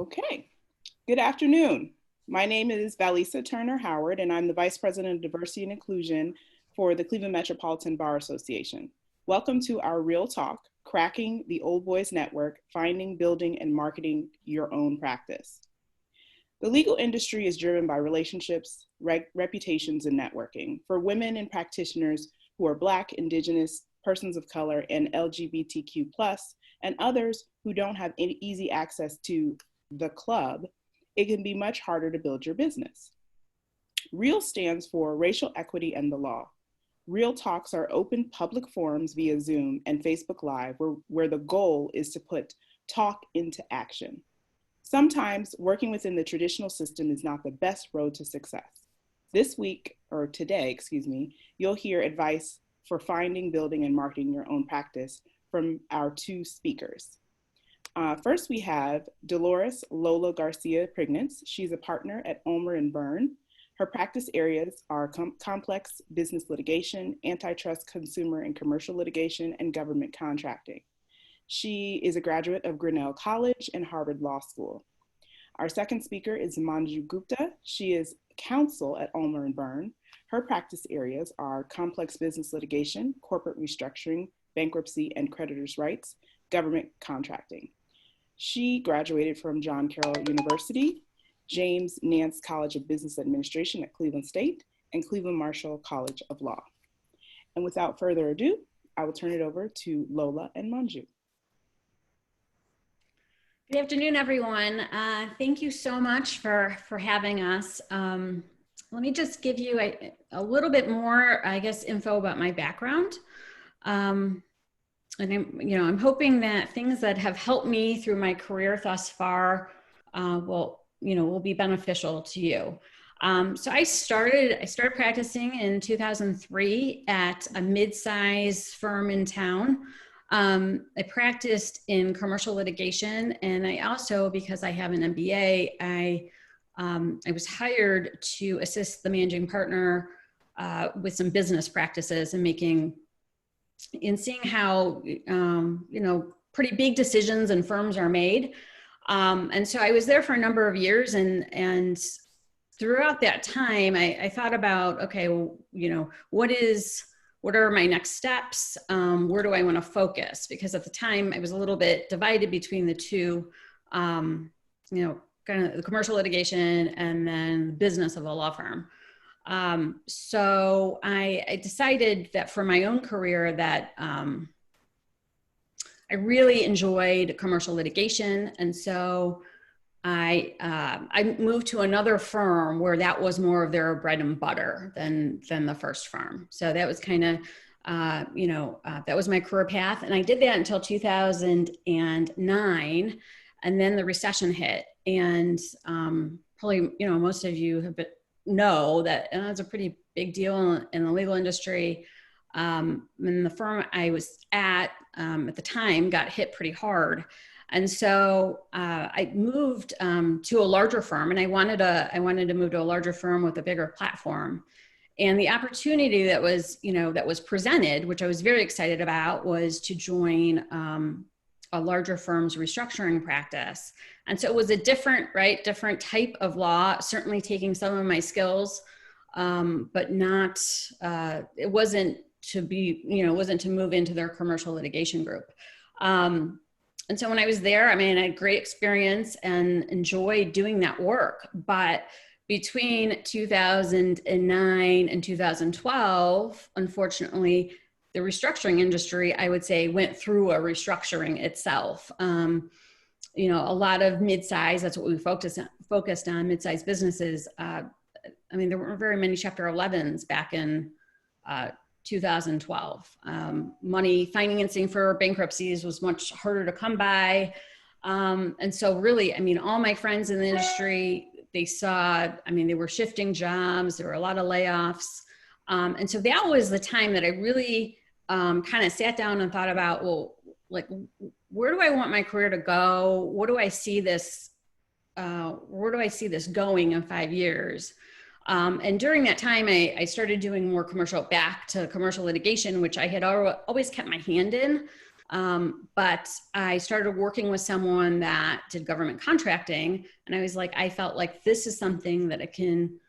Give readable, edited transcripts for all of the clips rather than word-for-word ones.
Okay, good afternoon. My name is Valissa Turner Howard, and I'm the Vice President of Diversity and Inclusion for the Cleveland Metropolitan Bar Association. Welcome to our Real Talk, Cracking the Old Boys Network, Finding, Building, and Marketing Your Own Practice. The legal industry is driven by relationships, reputations, and networking. For women and practitioners who are Black, Indigenous, persons of color, and LGBTQ+, and others who don't have any easy access to the club, it can be much harder to build your business. REAL stands for Racial Equity and the Law. Real Talks are open public forums via Zoom and Facebook Live where the goal is to put talk into action. Sometimes working within the traditional system is not the best road to success. Today, you'll hear advice for finding, building, and marketing your own practice from our two speakers. First, we have Dolores Lola Garcia Prignitz. She's a partner at Ulmer in Berne. Her practice areas are complex business litigation, antitrust, consumer and commercial litigation, and government contracting. She is a graduate of Grinnell College and Harvard Law School. Our second speaker is Manju Gupta. She is counsel at Ulmer in Berne. Her practice areas are complex business litigation, corporate restructuring, bankruptcy and creditors' rights, government contracting. She graduated from John Carroll University, James Nance College of Business Administration at Cleveland State, and Cleveland Marshall College of Law. And without further ado, I will turn it over to Lola and Manju. Good afternoon, everyone. Thank you so much for having us. Let me just give you a little bit more, info about my background. And I'm hoping that things that have helped me through my career thus far will be beneficial to you. So I started practicing in 2003 at a mid-size firm in town. I practiced in commercial litigation, and I also, because I have an MBA, I was hired to assist the managing partner with some business practices and seeing how, pretty big decisions in firms are made. And so I was there for a number of years, and throughout that time, I thought about, okay, well, what are my next steps? Where do I want to focus? Because at the time I was a little bit divided between the two, kind of the commercial litigation and then the business of a law firm. So I decided that for my own career that I really enjoyed commercial litigation. And so I moved to another firm where that was more of their bread and butter than the first firm. So that was kind of, that was my career path. And I did that until 2009. And then the recession hit. And probably, most of you know that it's a pretty big deal in the legal industry. And the firm I was at the time got hit pretty hard. And so I moved to a larger firm, and I wanted to move to a larger firm with a bigger platform. And the opportunity that was presented, which I was very excited about, was to join a larger firm's restructuring practice. And so it was a different type of law, certainly taking some of my skills, but not, it wasn't to move into their commercial litigation group. And so when I was there, I had great experience and enjoyed doing that work. But between 2009 and 2012, unfortunately, the restructuring industry, I would say, went through a restructuring itself. A lot of mid-size, that's what we focused on, mid-size businesses. There weren't very many Chapter 11s back in 2012. Financing for bankruptcies was much harder to come by. And so really, all my friends in the industry, they saw, they were shifting jobs, there were a lot of layoffs. And so that was the time that I really kind of sat down and thought about, well, like, where do I want my career to go? Where do I see this going in 5 years? And during that time, I started doing more commercial litigation, which I had always kept my hand in. But I started working with someone that did government contracting, and I was like, I felt like this is something that I can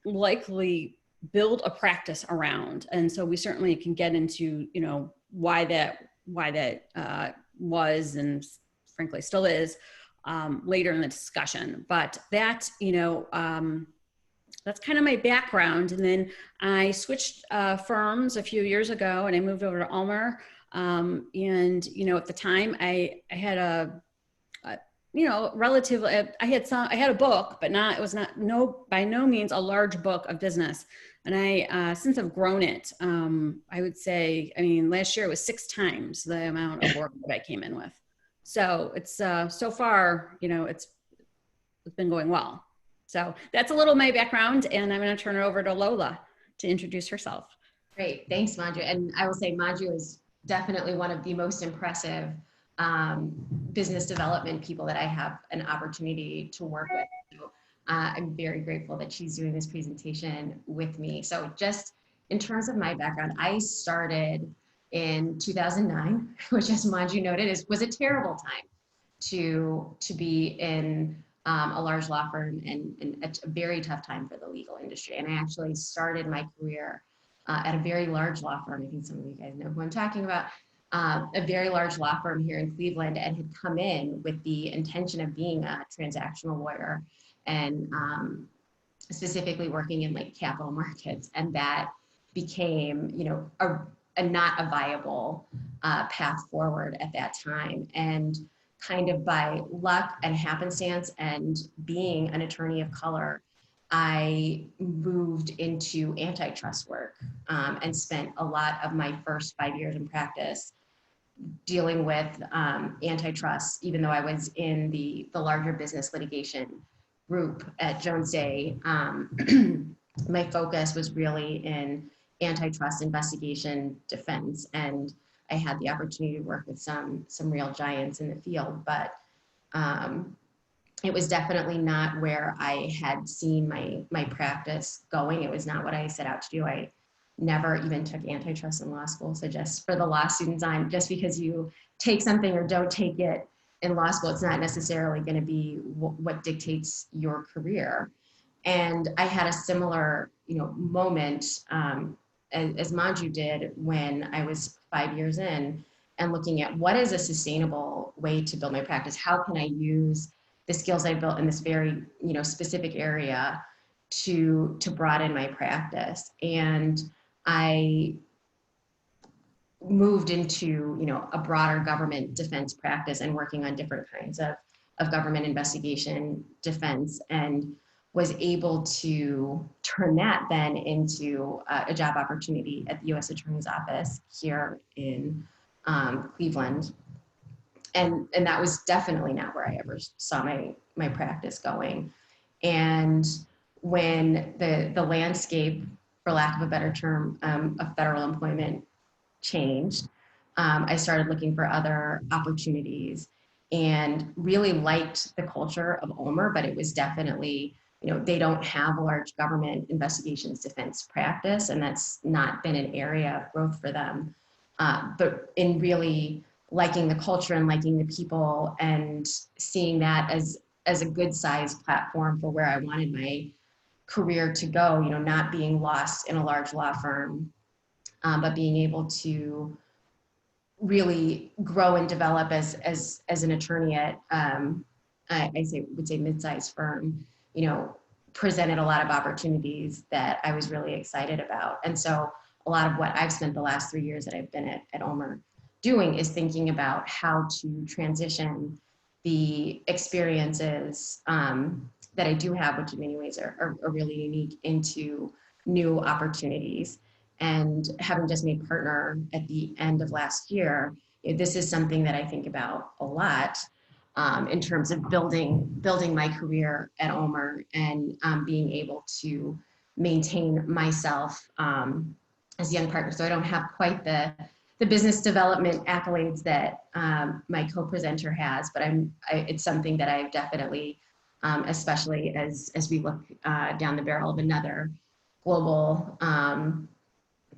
likely build a practice around. And so we certainly can get into, you know, why that was and frankly still is later in the discussion. But that, you know, that's kind of my background. And then I switched firms a few years ago and I moved over to Ulmer. And, you know, at the time I had you know, relatively, I had a book, but it was not, by no means a large book of business. And I, since I've grown it, I would say, I mean, last year it was 6 times the amount of work that I came in with. So it's, so far, you know, it's been going well. So that's a little my background, and I'm going to turn it over to Lola to introduce herself. Great, thanks, Manju. And I will say Manju is definitely one of the most impressive business development people that I have an opportunity to work with. So, I'm very grateful that she's doing this presentation with me. So just in terms of my background, I started in 2009, which as Manju noted was a terrible time to be in a large law firm and a very tough time for the legal industry. And I actually started my career at a very large law firm. I think some of you guys know who I'm talking about. A very large law firm here in Cleveland, and had come in with the intention of being a transactional lawyer and specifically working in like capital markets. And that became, you know, a not a viable path forward at that time. And kind of by luck and happenstance and being an attorney of color, I moved into antitrust work and spent a lot of my first 5 years in practice dealing with antitrust, even though I was in the larger business litigation group at Jones Day. My focus was really in antitrust investigation defense, and I had the opportunity to work with some real giants in the field, but it was definitely not where I had seen my practice going. It was not what I set out to do. I never even took antitrust in law school. So just for the law students on, just because you take something or don't take it in law school, it's not necessarily going to be what dictates your career. And I had a similar, you know, moment as Manju did when I was 5 years in and looking at what is a sustainable way to build my practice. How can I use the skills I built in this very, you know, specific area to broaden my practice? And I moved into, you know, a broader government defense practice and working on different kinds of government investigation defense, and was able to turn that then into a job opportunity at the U.S. Attorney's Office here in Cleveland. And that was definitely not where I ever saw my practice going. And when the landscape, for lack of a better term, of federal employment changed, I started looking for other opportunities and really liked the culture of Ulmer, but it was definitely, you know, they don't have a large government investigations defense practice, and that's not been an area of growth for them. But in really liking the culture and liking the people and seeing that as a good sized platform for where I wanted my career to go, you know, not being lost in a large law firm, but being able to really grow and develop as an attorney at, would say mid-sized firm, you know, presented a lot of opportunities that I was really excited about. And so a lot of what I've spent the last 3 years that I've been at Ulmer doing is thinking about how to transition the experiences that I do have, which in many ways are really unique, into new opportunities. And having just made partner at the end of last year, this is something that I think about a lot in terms of building my career at Ulmer and being able to maintain myself as a young partner. So I don't have quite the business development accolades that my co-presenter has, but it's something that I've definitely, especially as we look down the barrel of another global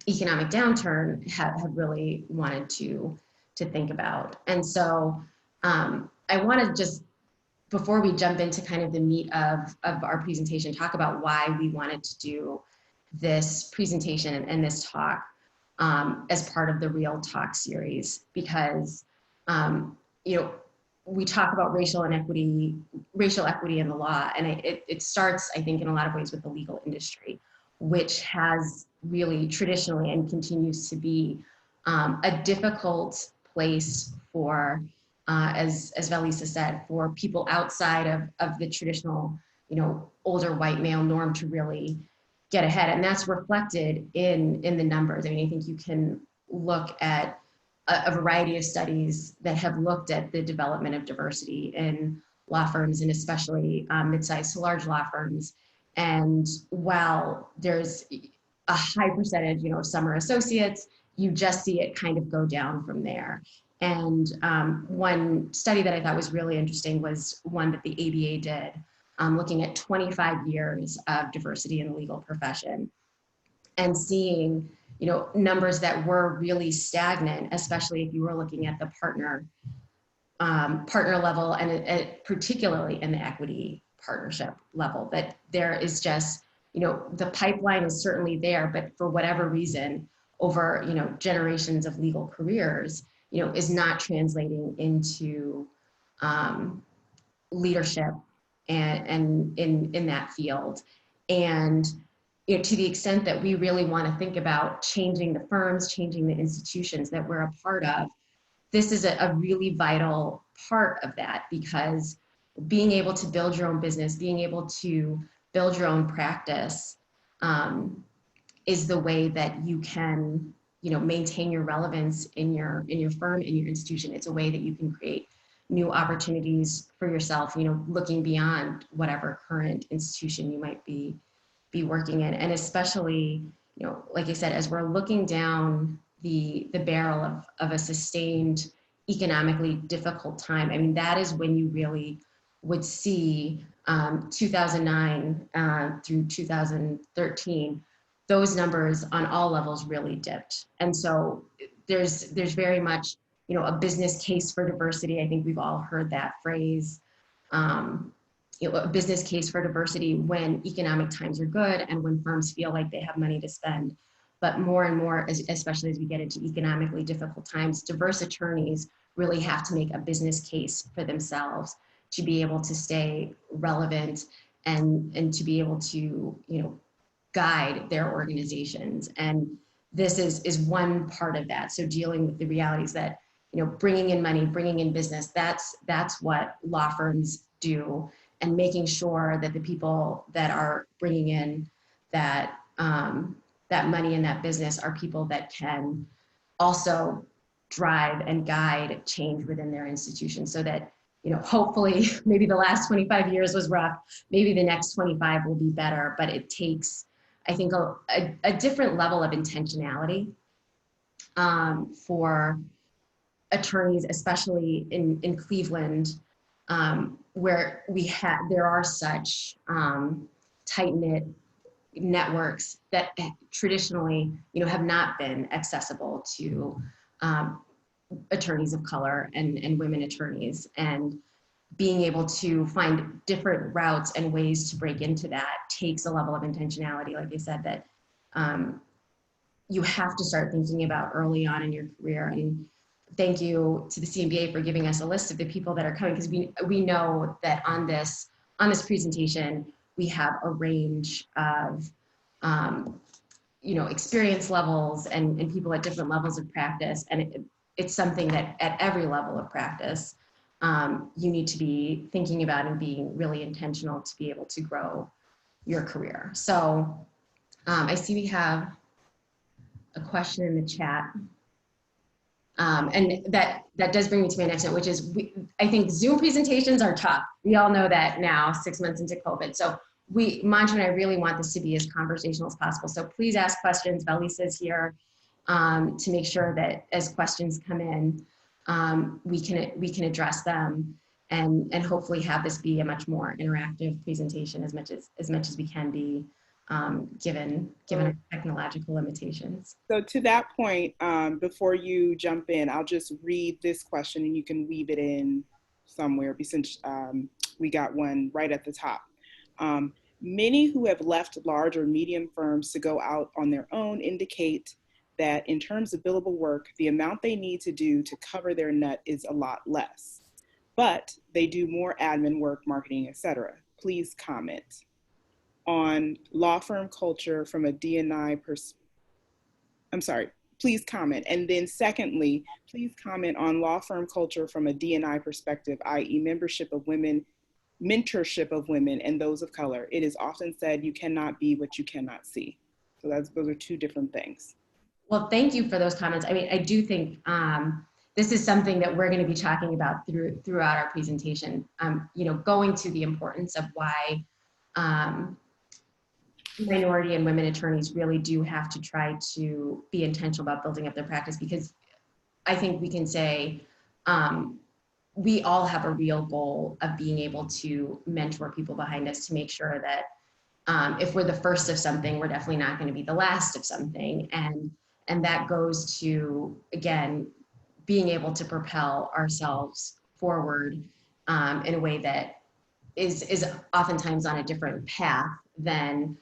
economic downturn, have really wanted to think about. And so I want to just, before we jump into kind of the meat of our presentation, talk about why we wanted to do this presentation and this talk as part of the Real Talk series, because we talk about racial equity in the law, and it starts, I think, in a lot of ways with the legal industry, which has really traditionally and continues to be a difficult place for, as Valissa said, for people outside of the traditional, older white male norm to really get ahead. And that's reflected in the numbers. I mean, I think you can look at a variety of studies that have looked at the development of diversity in law firms, and especially mid-sized to large law firms. And while there's a high percentage, of summer associates, you just see it kind of go down from there. And one study that I thought was really interesting was one that the ABA did, looking at 25 years of diversity in the legal profession, and seeing numbers that were really stagnant, especially if you were looking at the partner level, and particularly in the equity partnership level. That there is just, the pipeline is certainly there, but for whatever reason, over generations of legal careers, is not translating into leadership and in that field. And to the extent that we really want to think about changing the firms, changing the institutions that we're a part of, this is a really vital part of that, because being able to build your own business, being able to build your own practice is the way that you can, maintain your relevance in your firm, in your institution. It's a way that you can create new opportunities for yourself, looking beyond whatever current institution you might be working in. And especially, like I said, as we're looking down the barrel of a sustained economically difficult time, I mean, that is when you really would see 2009 through 2013, those numbers on all levels really dipped. And so there's very much, a business case for diversity. I think we've all heard that phrase. A business case for diversity when economic times are good and when firms feel like they have money to spend. But more and more, especially as we get into economically difficult times, diverse attorneys really have to make a business case for themselves to be able to stay relevant and to be able to, guide their organizations. And this is one part of that. So dealing with the realities that, bringing in money, bringing in business, that's what law firms do. And making sure that the people that are bringing in that money and that business are people that can also drive and guide change within their institution, so that, hopefully, maybe the last 25 years was rough, maybe the next 25 will be better, but it takes, I think, a different level of intentionality for attorneys, especially in Cleveland, where there are such tight-knit networks that traditionally, have not been accessible to attorneys of color and women attorneys. And being able to find different routes and ways to break into that takes a level of intentionality, like I said, that you have to start thinking about early on in your career. And thank you to the CMBA for giving us a list of the people that are coming, because we know that on this presentation, we have a range of experience levels and people at different levels of practice. And it's something that at every level of practice, you need to be thinking about and being really intentional to be able to grow your career. So I see we have a question in the chat. And that does bring me to my next note, which is I think Zoom presentations are tough. We all know that now, 6 months into COVID. So Manju and I really want this to be as conversational as possible. So please ask questions. Valissa is here to make sure that as questions come in, we can address them and hopefully have this be a much more interactive presentation as much as we can be given our technological limitations. So to that point, before you jump in, I'll just read this question and you can weave it in somewhere since we got one right at the top. Many who have left large or medium firms to go out on their own indicate that in terms of billable work, the amount they need to do to cover their nut is a lot less, but they do more admin work, marketing, etc. Please comment on law firm culture from a D&I perspective. I'm sorry, please comment. And then secondly, please comment on law firm culture from a D&I perspective, i.e. mentorship of women, and those of color. It is often said you cannot be what you cannot see. So those are two different things. Well, thank you for those comments. I mean, I do think this is something that we're going to be talking about throughout our presentation. Going to the importance of why minority and women attorneys really do have to try to be intentional about building up their practice, because I think we can say we all have a real goal of being able to mentor people behind us to make sure that if we're the first of something, we're definitely not going to be the last of something. And that goes to, again, being able to propel ourselves forward in a way that is oftentimes on a different path than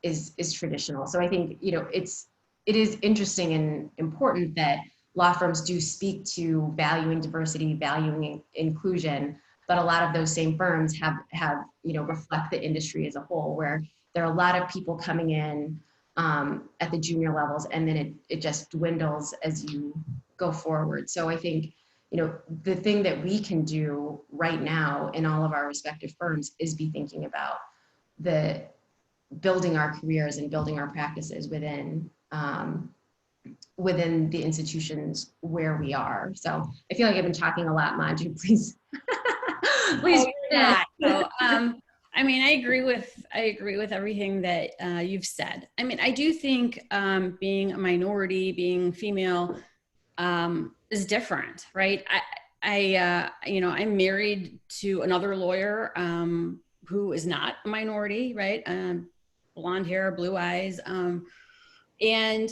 is traditional. So I think, it is interesting and important that law firms do speak to valuing diversity, valuing inclusion, but a lot of those same firms have reflect the industry as a whole, where there are a lot of people coming in at the junior levels, and then it just dwindles as you go forward. So I think, the thing that we can do right now in all of our respective firms is be thinking about building our careers and building our practices within the institutions where we are. So I feel like I've been talking a lot, Manju, please. Please. Yeah. So, I mean, I agree with everything that you've said. I mean, I do think being a minority, being female is different, right? I'm married to another lawyer who is not a minority, right? Blonde hair, blue eyes. And,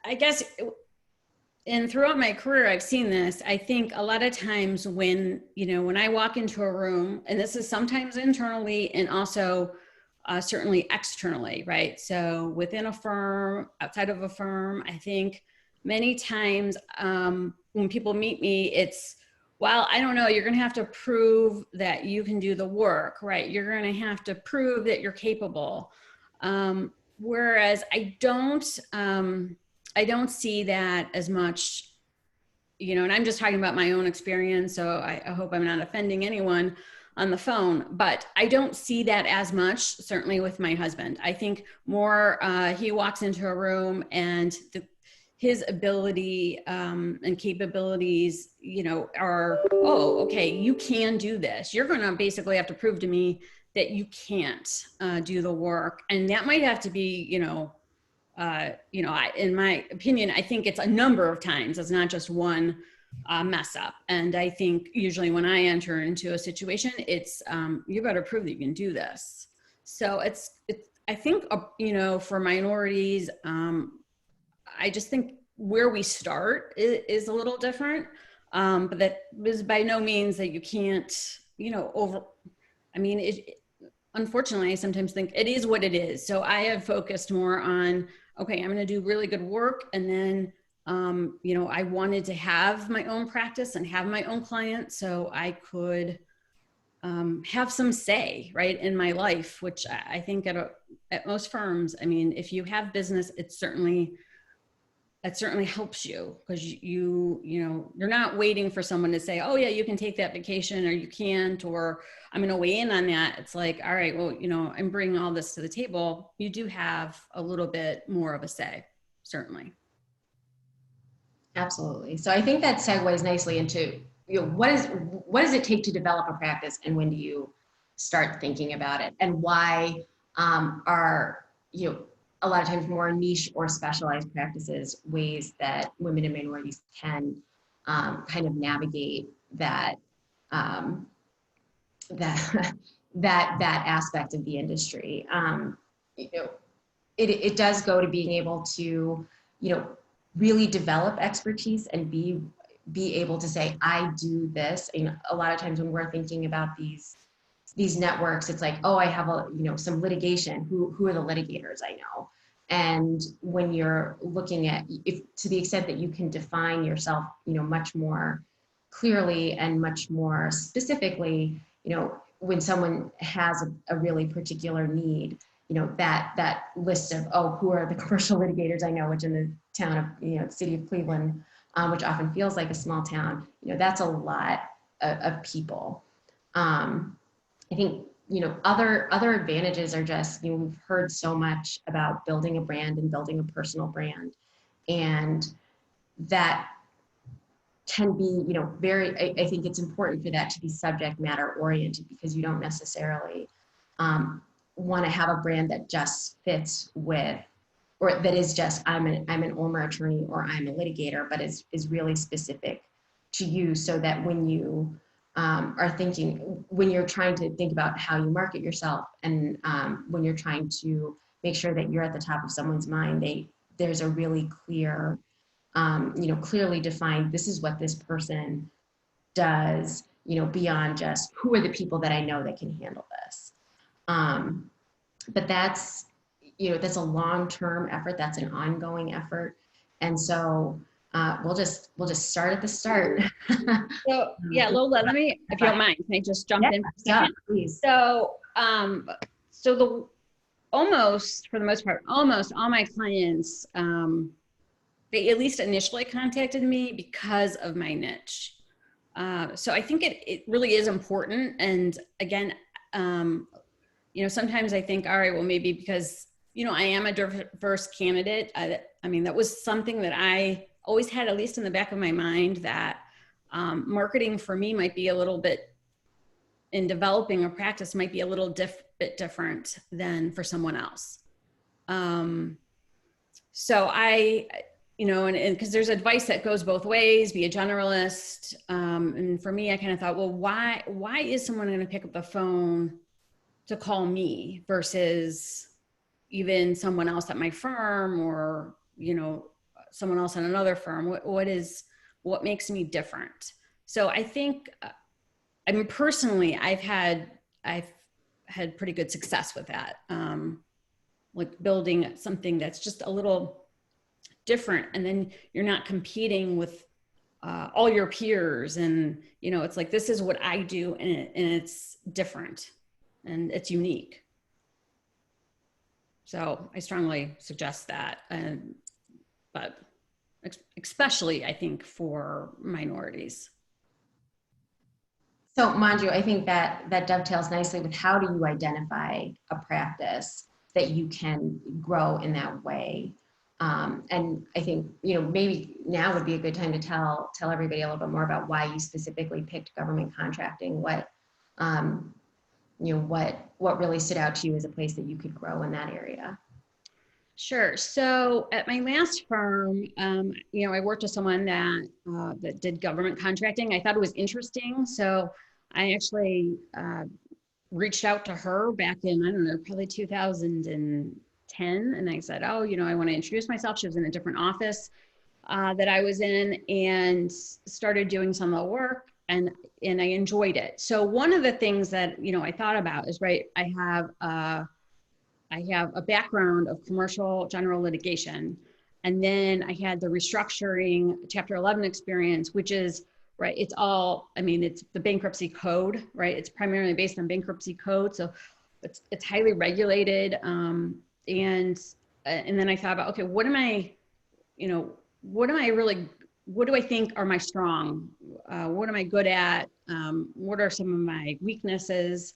I guess, and throughout my career, I've seen this. I think a lot of times when I walk into a room, and this is sometimes internally and also certainly externally, right? So within a firm, outside of a firm, I think many times when people meet me, it's, well, I don't know, you're going to have to prove that you can do the work, right? You're going to have to prove that you're capable. Whereas I don't see that as much, and I'm just talking about my own experience, so I hope I'm not offending anyone on the phone, but I don't see that as much, certainly with my husband. I think more he walks into a room and his ability and capabilities, are, oh, okay, you can do this. You're going to basically have to prove to me that you can't do the work. And that might have to be, in my opinion, I think it's a number of times. It's not just one mess up. And I think usually when I enter into a situation, it's, you better prove that you can do this. So I think, for minorities, I just think where we start is a little different, but that is by no means that you can't, unfortunately, I sometimes think it is what it is. So I have focused more on, okay, I'm going to do really good work. And then, I wanted to have my own practice and have my own clients so I could have some say, right, in my life, which I think at most firms, I mean, if you have business, it certainly helps you, because you're not waiting for someone to say, oh yeah, you can take that vacation, or you can't, or I'm going to weigh in on that. It's like, all right, well, I'm bringing all this to the table. You do have a little bit more of a say, certainly. Absolutely. So I think that segues nicely into, what does it take to develop a practice, and when do you start thinking about it, and why are, a lot of times more niche or specialized practices ways that women and minorities can kind of navigate that aspect of the industry. you know, it does go to being able to, you know, really develop expertise and be able to say, I do this. You know, a lot of times when we're thinking about these networks, it's like, oh, I have some litigation. Who are the litigators I know? And when you're looking at, if to the extent that you can define yourself, much more clearly and much more specifically, when someone has a really particular need, that list of, oh, who are the commercial litigators I know, which in the town of, city of Cleveland, which often feels like a small town, that's a lot of people. I think, other advantages are just, we've heard so much about building a brand and building a personal brand. And that can be, I think it's important for that to be subject matter oriented, because you don't necessarily want to have a brand that just fits with, or that is just, I'm an Ulmer attorney, or I'm a litigator, but is really specific to you, so that when you when you're trying to think about how you market yourself, and when you're trying to make sure that you're at the top of someone's mind, there's a really clear, clearly defined, this is what this person does, beyond just who are the people that I know that can handle this. But that's a long-term effort. That's an ongoing effort. And so we'll just start at the start. So yeah, Lola, let me, if you don't mind, can I just jump in for a second? Please. So, almost, for the most part, almost all my clients, they at least initially contacted me because of my niche. So I think it really is important. And again, sometimes I think, all right, well, maybe because, I am a diverse candidate. I mean, that was something that I always had, at least in the back of my mind, that marketing for me might be a little bit, in developing a practice, might be a little bit different than for someone else. So I, and because there's advice that goes both ways, be a generalist. And for me, I kind of thought, well, why is someone going to pick up the phone to call me versus even someone else at my firm, or, someone else in another firm? What makes me different? So I think, personally, I've had pretty good success with that. Like building something that's just a little different, and then you're not competing with all your peers, and it's like, this is what I do, and it's different and it's unique. So I strongly suggest that, but especially I think for minorities. So Manju, I think that dovetails nicely with, how do you identify a practice that you can grow in that way? And I think, maybe now would be a good time to tell everybody a little bit more about why you specifically picked government contracting. What really stood out to you as a place that you could grow in that area? Sure. So at my last firm, I worked with someone that did government contracting. I thought it was interesting. So I actually reached out to her back in, I don't know, probably 2010. And I said, oh, I want to introduce myself. She was in a different office that I was in, and started doing some of the work, and I enjoyed it. So one of the things that, I thought about is, right, I have a background of commercial general litigation. And then I had the restructuring Chapter 11 experience, which is, right, it's the bankruptcy code, right? It's primarily based on bankruptcy code. So it's highly regulated. And then I thought about, okay, what do I think are my strong? What am I good at? What are some of my weaknesses?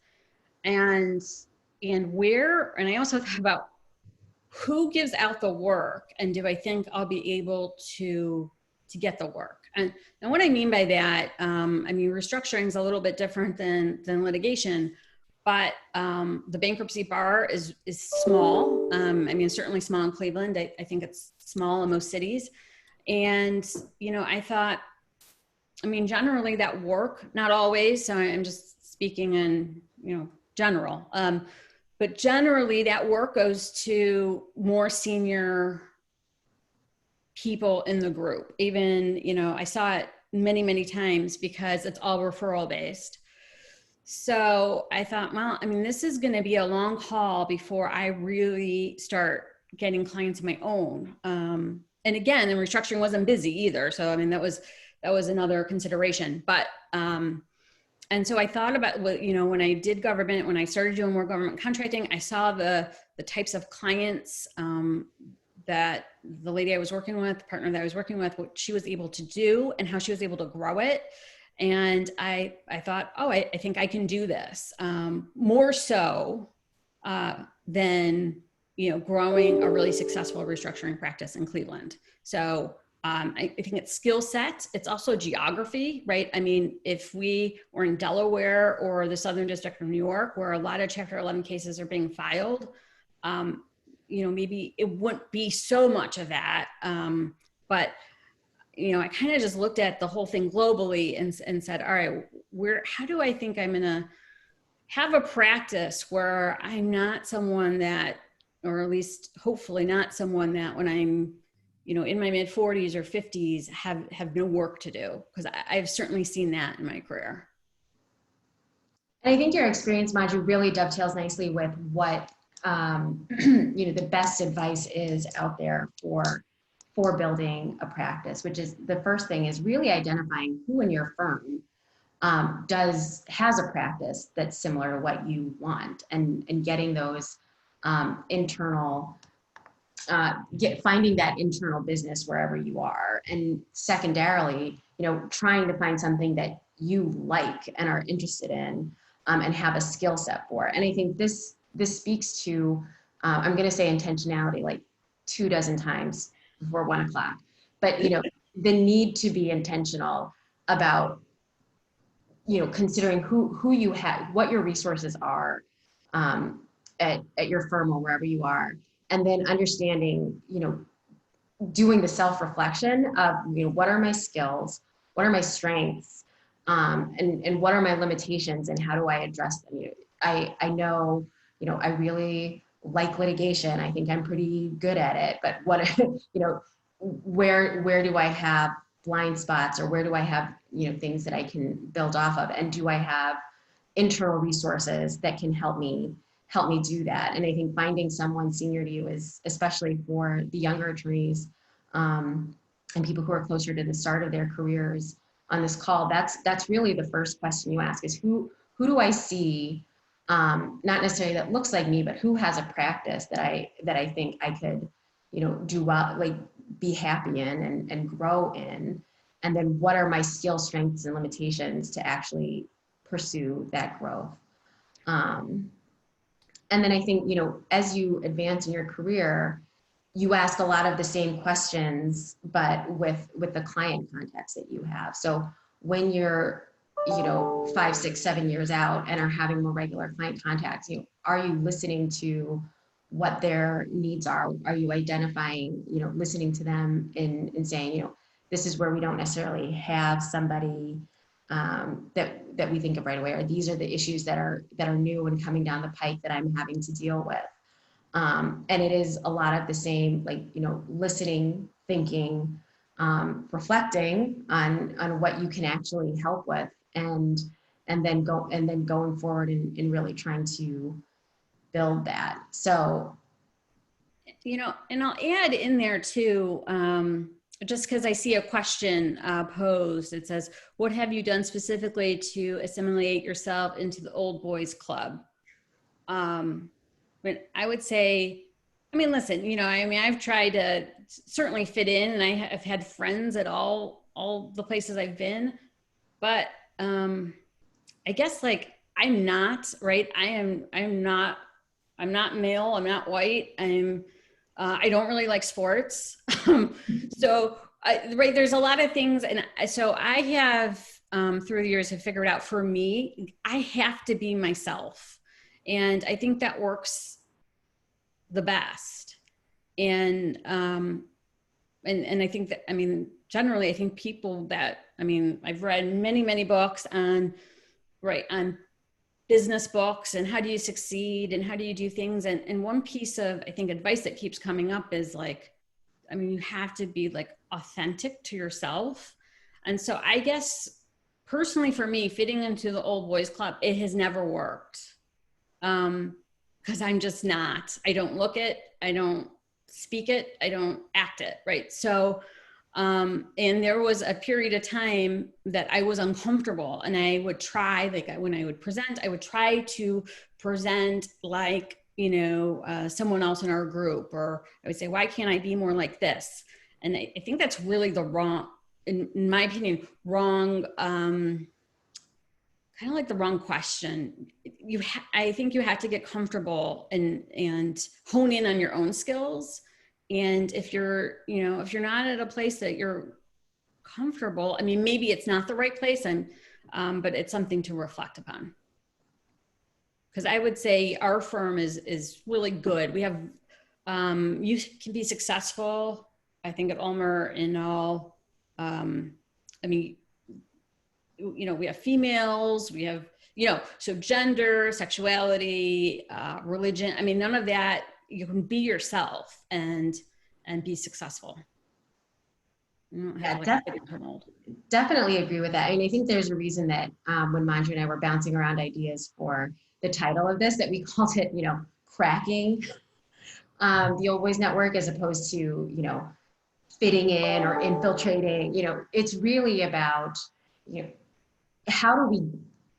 And I also thought about who gives out the work, and do I think I'll be able to get the work? And what I mean by that, restructuring is a little bit different than litigation, but the bankruptcy bar is small. Certainly small in Cleveland. I think it's small in most cities. And, I thought, generally that work, not always, so I'm just speaking in, general. but generally that work goes to more senior people in the group. Even, you know, I saw it many, many times because it's all referral based. So I thought, well, I mean, this is going to be a long haul before I really start getting clients of my own. And again, the restructuring wasn't busy either. So, I mean, that was another consideration, but, and so I thought about what, you know, when I did government, when I started doing more government contracting, I saw the types of clients, that the lady I was working with, the partner that I was working with, what she was able to do and how she was able to grow it. And I thought, oh, I think I can do this, more so than, you know, growing a really successful restructuring practice in Cleveland. So I think it's skill set. It's also geography, right? I mean, if we were in Delaware or the Southern District of New York, where a lot of Chapter 11 cases are being filed, you know, maybe it wouldn't be so much of that. But, you know, I kind of just looked at the whole thing globally and said, all right, how do I think I'm going to have a practice where I'm not someone that, or at least hopefully not someone that when I'm, you know, in my mid 40s or 50s have no work to do, because I've certainly seen that in my career. And I think your experience, Manju, really dovetails nicely with what you know, the best advice is out there for building a practice, which is the first thing is really identifying who in your firm has a practice that's similar to what you want, and getting those internal, finding that internal business wherever you are. And secondarily, you know, trying to find something that you like and are interested in, and have a skill set for. And I think this speaks to, I'm going to say intentionality like 24 times before 1 o'clock, but, you know, the need to be intentional about, you know, considering who you have, what your resources are at your firm or wherever you are. And then understanding, you know, doing the self-reflection of, you know, what are my skills? What are my strengths? And what are my limitations, and how do I address them? You know, I know, you know, I really like litigation. I think I'm pretty good at it, but what, you know, where do I have blind spots, or where do I have, you know, things that I can build off of? And do I have internal resources that can help me do that? And I think finding someone senior to you is, especially for the younger attorneys, and people who are closer to the start of their careers on this call, that's really the first question you ask is who do I see, not necessarily that looks like me, but who has a practice that I think I could, you know, do well, like be happy in and grow in. And then what are my skill strengths and limitations to actually pursue that growth? And then I think, you know, as you advance in your career, you ask a lot of the same questions, but with the client context that you have. So when you're, you know, 5, 6, 7 years out and are having more regular client contacts, you know, are you listening to what their needs are? Are you identifying, you know, listening to them and saying, you know, this is where we don't necessarily have somebody that we think of right away, or these are the issues that are new and coming down the pike that I'm having to deal with. And it is a lot of the same, like, you know, listening, thinking, reflecting on what you can actually help with, and then going forward and really trying to build that. So, You know, and I'll add in there too, just because I see a question posed. It says, what have you done specifically to assimilate yourself into the old boys club? But I would say, I mean, listen, you know, I mean, I've tried to certainly fit in, and I have had friends at all the places I've been, but I guess like I'm not, right? I'm not male, I'm not white, I don't really like sports. So right, there's a lot of things. And so I have, through the years, have figured out, for me, I have to be myself. And I think that works the best. And I think that, I mean, generally, I think people that, I mean, I've read many, many books on business books and how do you succeed and how do you do things. And one piece of, I think, advice that keeps coming up is like, I mean, you have to be like authentic to yourself. And so I guess personally for me, fitting into the old boys club, it has never worked. Because I'm just not, I don't look it, I don't speak it, I don't act it, right? So, and there was a period of time that I was uncomfortable, and I would try, like when I would present, I would try to present like, someone else in our group, or I would say, why can't I be more like this? And I think that's really the wrong, in my opinion, wrong, kind of like the wrong question. I think you have to get comfortable and hone in on your own skills. And if you're not at a place that you're comfortable, I mean, maybe it's not the right place, but it's something to reflect upon. Because I would say our firm is really good. We have, you can be successful, I think, at Ulmer in all, we have females, we have, so gender, sexuality, religion. I mean, none of that, you can be yourself and be successful. Definitely agree with that. I mean, I think there's a reason that when Manju and I were bouncing around ideas for the title of this, that we called it, cracking the old boys network, as opposed to, fitting in or infiltrating. It's really about, how do we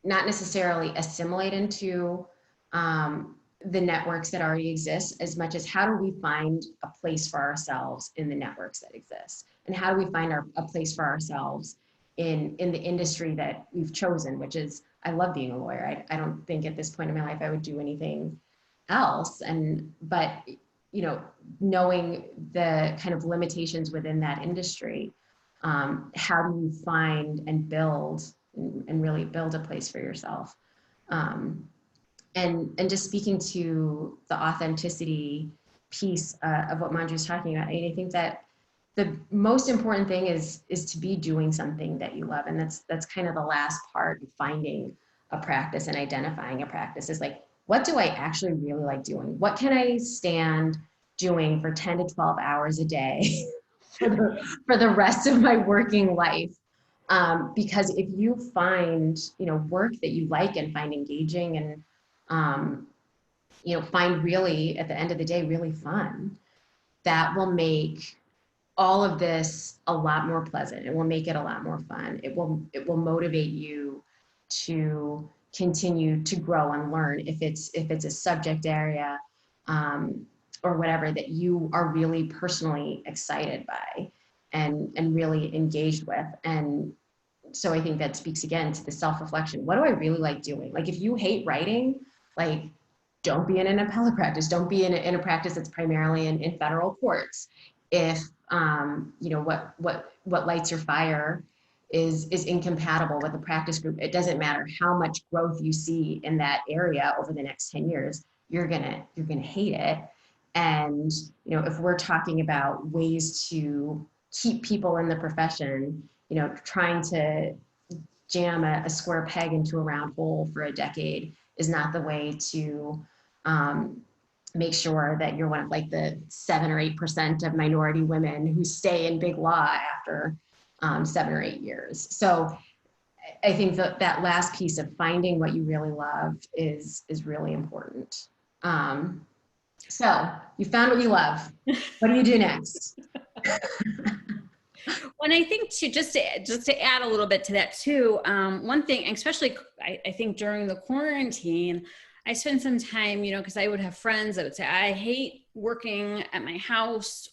not necessarily assimilate into the networks that already exist, as much as how do we find a place for ourselves in the networks that exist, and how do we find a place for ourselves in the industry that we've chosen, which is, I love being a lawyer. I don't think at this point in my life I would do anything else. But knowing the kind of limitations within that industry, how do you find and build and really build a place for yourself? And just speaking to the authenticity piece of what Manju's talking about, I think that the most important thing is to be doing something that you love. And that's kind of the last part of finding a practice and identifying a practice, is like, what do I actually really like doing? What can I stand doing for 10 to 12 hours a day for the rest of my working life? Because if you find, work that you like and find engaging and, find really, at the end of the day, really fun, that will make all of this a lot more pleasant. It will make it a lot more fun. It will motivate you to continue to grow and learn if it's a subject area, or whatever that you are really personally excited by and really engaged with. And so I think that speaks again to the self-reflection. What do I really like doing? Like, if you hate writing, like, don't be in an appellate practice. Don't be in a practice that's primarily in federal courts. If what lights your fire is incompatible with a practice group, it doesn't matter how much growth you see in that area over the next 10 years, you're gonna hate it. And if we're talking about ways to keep people in the profession, trying to jam a square peg into a round hole for a decade is not the way to make sure that you're one of like the 7 or 8% of minority women who stay in big law after 7 or 8 years. So I think that last piece of finding what you really love is really important. So you found what you love. What do you do next? Well, I think just to add a little bit to that too, one thing, especially I think during the quarantine, I spent some time, because I would have friends that would say, I hate working at my house.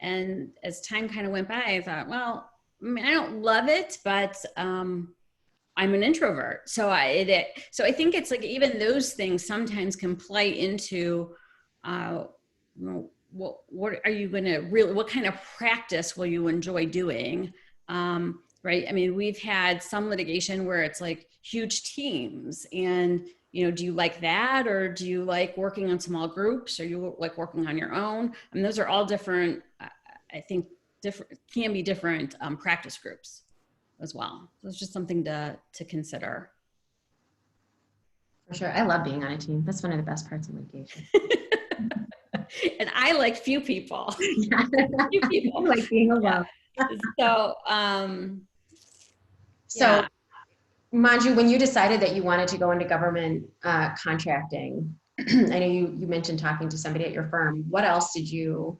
And as time kind of went by, I thought, well, I mean, I don't love it, but I'm an introvert. So I think it's like, even those things sometimes can play into, what are you going to really, what kind of practice will you enjoy doing? Right. I mean, we've had some litigation where it's like huge teams, and, do you like that? Or do you like working on small groups? Or you like working on your own? I mean, those are all different, I think can be different practice groups as well. So it's just something to consider. For sure. I love being on a team. That's one of the best parts of litigation. And I like few people. Yeah. Few people. I like being alone. Yeah. So, So, yeah. Manju, when you decided that you wanted to go into government contracting, I know you mentioned talking to somebody at your firm. What else did you,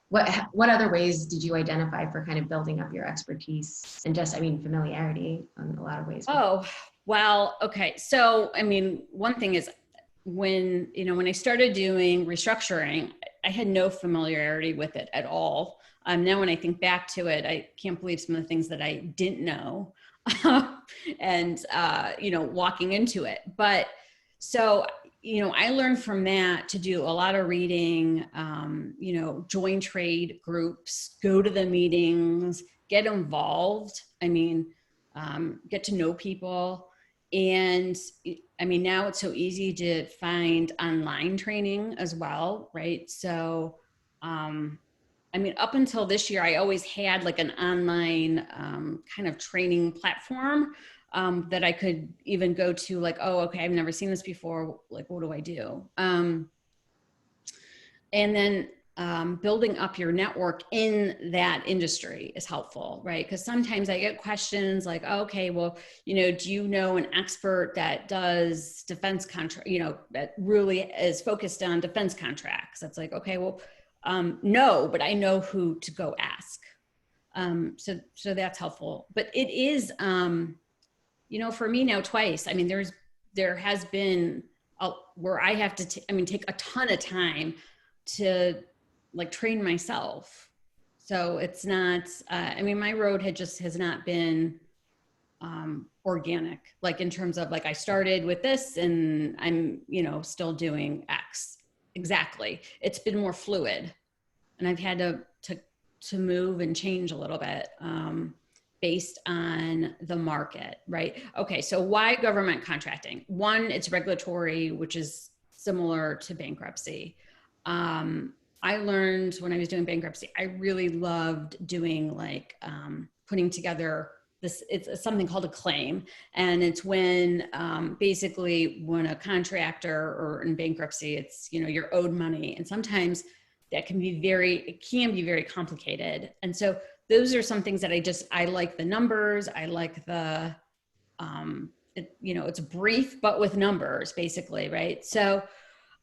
what other ways did you identify for kind of building up your expertise and just, I mean, familiarity in a lot of ways? Oh, well, okay. So, I mean, one thing is when I started doing restructuring, I had no familiarity with it at all. Now, when I think back to it, I can't believe some of the things that I didn't know and, walking into it. But so, I learned from that to do a lot of reading, join trade groups, go to the meetings, get involved. I mean, get to know people. And I mean, now it's so easy to find online training as well, right? So, I mean, up until this year, I always had like an online kind of training platform that I could even go to, like, oh, okay, I've never seen this before. Like, what do I do? And then building up your network in that industry is helpful, right? Because sometimes I get questions like, oh, okay, well, do you know an expert that does defense contract, that really is focused on defense contracts? That's like, okay, well, no, but I know who to go ask. So that's helpful. But it is, for me now twice. I mean, there has been where I have to, take a ton of time to like train myself. So it's not, my road has not been organic, like in terms of like I started with this and I'm, still doing X. Exactly. It's been more fluid and I've had to move and change a little bit based on the market, right? Okay, so why government contracting? One, it's regulatory, which is similar to bankruptcy. I learned when I was doing bankruptcy, I really loved doing like putting together this, it's something called a claim. And it's when basically when a contractor or in bankruptcy, it's, you're owed money. And sometimes that can be very complicated. And so those are some things that I like the numbers. I like the, it's brief, but with numbers basically, right? So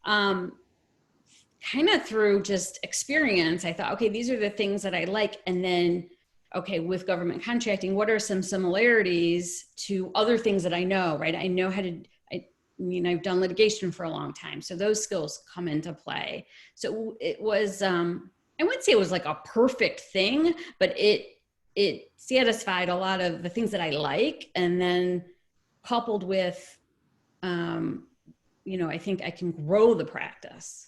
kind of through just experience, I thought, okay, these are the things that I like. And then, okay, with government contracting, what are some similarities to other things that I know, right? I know how to, I've done litigation for a long time. So those skills come into play. So it was, I wouldn't say it was like a perfect thing, but it satisfied a lot of the things that I like. And then coupled with, I think I can grow the practice.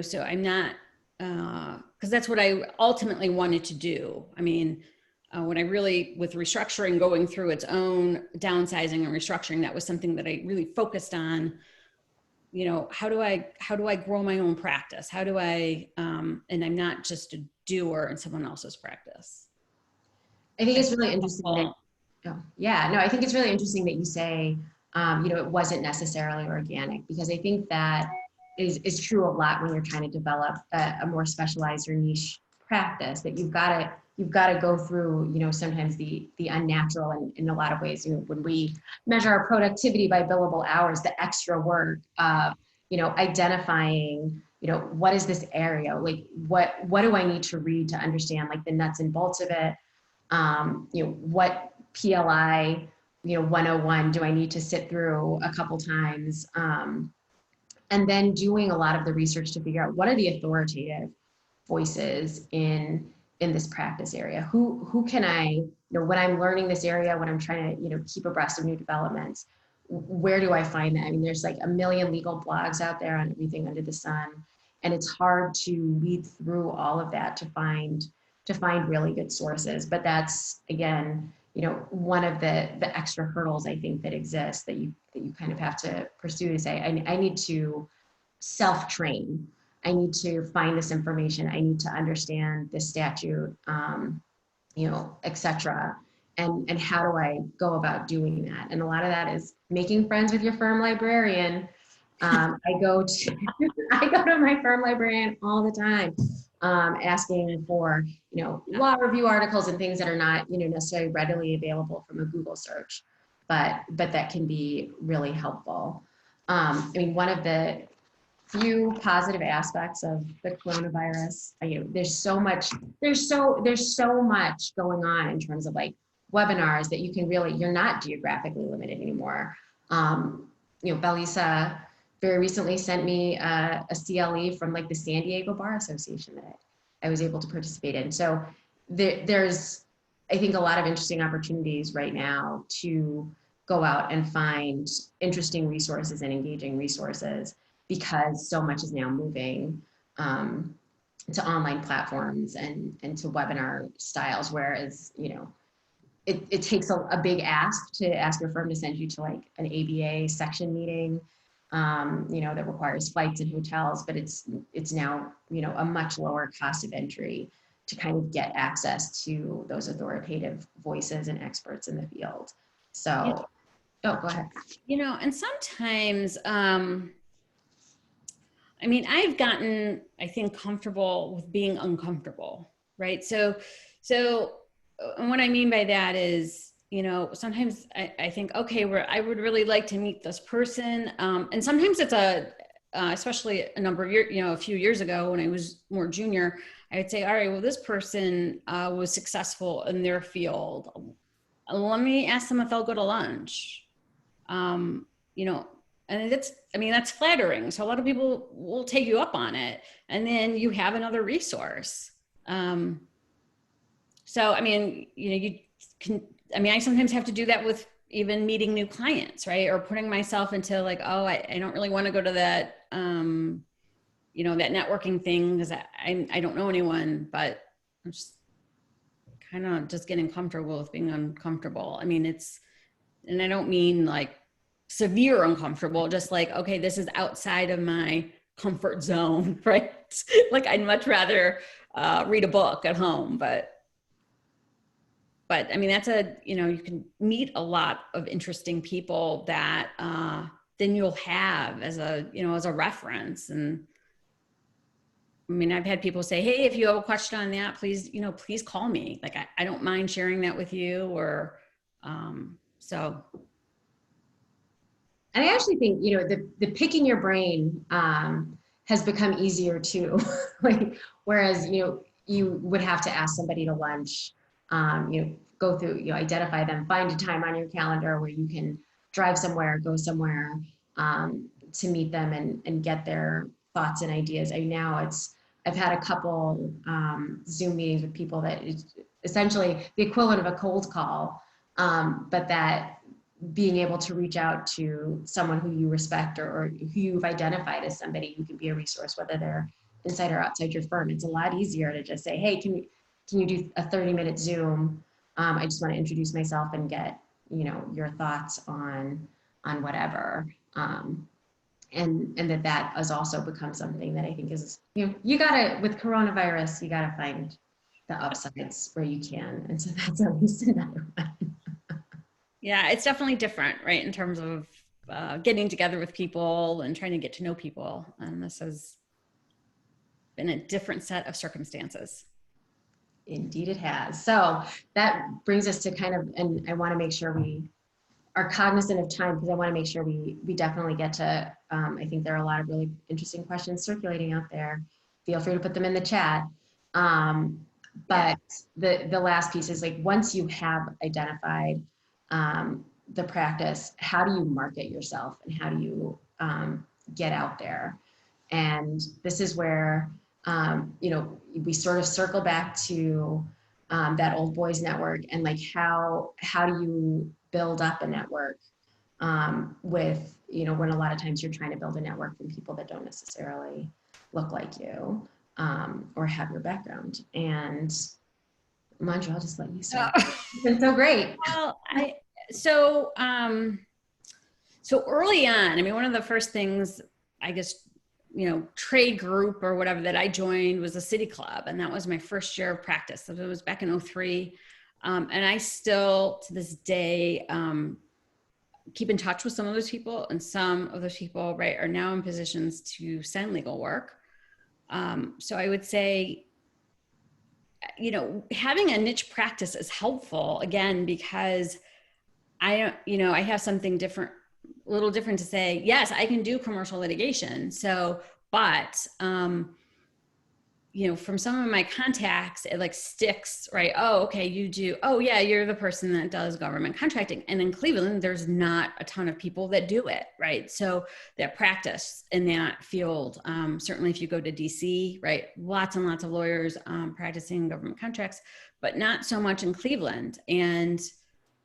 So I'm not, because that's what I ultimately wanted to do. When I really, with restructuring, going through its own downsizing and restructuring, that was something that I really focused on. How do I grow my own practice? How do I, and I'm not just a doer in someone else's practice. I think it's really interesting that, I think it's really interesting that you say, it wasn't necessarily organic, because I think that is true a lot when you're trying to develop a more specialized or niche practice, that you've got to go through, sometimes the unnatural, and in a lot of ways, when we measure our productivity by billable hours, the extra work of, identifying, what is this area? Like, what do I need to read to understand like the nuts and bolts of it? What PLI, 101 do I need to sit through a couple times? And then doing a lot of the research to figure out what are the authoritative voices in this practice area. Who can I, when I'm learning this area, when I'm trying to, keep abreast of new developments, where do I find that? There's like a million legal blogs out there on everything under the sun, and it's hard to weed through all of that to find really good sources. But that's, again, one of the extra hurdles I think that exists, that you kind of have to pursue, to say, I need to self-train. I need to find this information. I need to understand this statute, et cetera. and how do I go about doing that? And a lot of that is making friends with your firm librarian. I go to my firm librarian all the time, asking for, law review articles and things that are not, necessarily readily available from a Google search, but that can be really helpful. I mean, one of the few positive aspects of the coronavirus, there's so much going on in terms of like webinars that you can really, you're not geographically limited anymore. Valissa very recently sent me a CLE from like the San Diego Bar Association that I was able to participate in. So there's, I think, a lot of interesting opportunities right now to go out and find interesting resources and engaging resources, because so much is now moving to online platforms and to webinar styles, whereas, it takes a big ask to ask your firm to send you to like an ABA section meeting, that requires flights and hotels, but it's now, a much lower cost of entry to kind of get access to those authoritative voices and experts in the field. So, go ahead. And sometimes, I've gotten, I think, comfortable with being uncomfortable, right? So what I mean by that is, sometimes I think, okay, I would really like to meet this person. And sometimes it's especially a number of years, a few years ago when I was more junior, I would say, all right, well, this person was successful in their field. Let me ask them if they'll go to lunch. And that's flattering. So a lot of people will take you up on it, and then you have another resource. I sometimes have to do that with even meeting new clients, right? Or putting myself into like, oh, I don't really want to go to that, that networking thing because I don't know anyone, but I'm just kind of just getting comfortable with being uncomfortable. And I don't mean like severe uncomfortable, just like, okay, this is outside of my comfort zone, right? Like I'd much rather read a book at home, but that's you can meet a lot of interesting people that then you'll have as a reference. And I've had people say, hey, if you have a question on that, please call me. Like, I don't mind sharing that with you, or so. And I actually think, the picking your brain has become easier too. Like, whereas, you would have to ask somebody to lunch, go through, identify them, find a time on your calendar where you can drive somewhere, go somewhere to meet them and get their thoughts and ideas. I've had a couple Zoom meetings with people that is essentially the equivalent of a cold call, but that being able to reach out to someone who you respect or who you've identified as somebody who can be a resource, whether they're inside or outside your firm, it's a lot easier to just say, hey, can you do a 30-minute Zoom? I just want to introduce myself and get, your thoughts on whatever. And that has also become something that I think is, you gotta, with coronavirus, you gotta find the upsides where you can. And so that's at least another one. Yeah, it's definitely different, right? In terms of getting together with people and trying to get to know people. And this has been a different set of circumstances. Indeed it has. So that brings us to kind of, and I want to make sure we are cognizant of time, because I want to make sure we definitely get to, I think there are a lot of really interesting questions circulating out there. Feel free to put them in the chat. But the last piece is like, once you have identified the practice, how do you market yourself and how do you get out there? And this is where, we sort of circle back to that old boys network and like, how do you build up a network with, when a lot of times you're trying to build a network from people that don't necessarily look like you or have your background. And Manju, I'll just let you start. It's been so great. Well, so early on, one of the first things, I guess, trade group or whatever that I joined was a city club. And that was my first year of practice. So it was back in 2003. And I still, to this day, keep in touch with some of those people, and some of those people, right, are now in positions to send legal work. So I would say, you know, having a niche practice is helpful, again, because I have something different, a little different to say. Yes, I can do commercial litigation. So, but, you know, from some of my contacts, it like sticks, right? Oh, okay, you do. Oh, yeah, you're the person that does government contracting. And in Cleveland, there's not a ton of people that do it, right? So that practice in that field, certainly if you go to DC, right, lots and lots of lawyers practicing government contracts, but not so much in Cleveland. And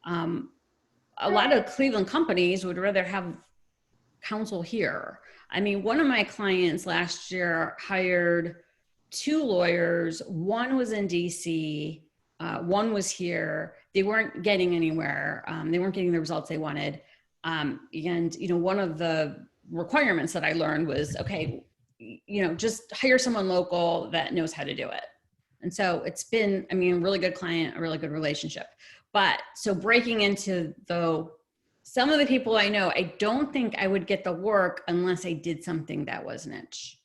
a lot of Cleveland companies would rather have counsel here. I mean, one of my clients last year hired 2 lawyers. One was in DC, one was here. They weren't getting anywhere. They weren't getting the results they wanted. And, you know, one of the requirements that I learned was, okay, you know, just hire someone local that knows how to do it. And so it's been, I mean, a really good client, a really good relationship. But so breaking into some of the people I know, I don't think I would get the work unless I did something that was niche.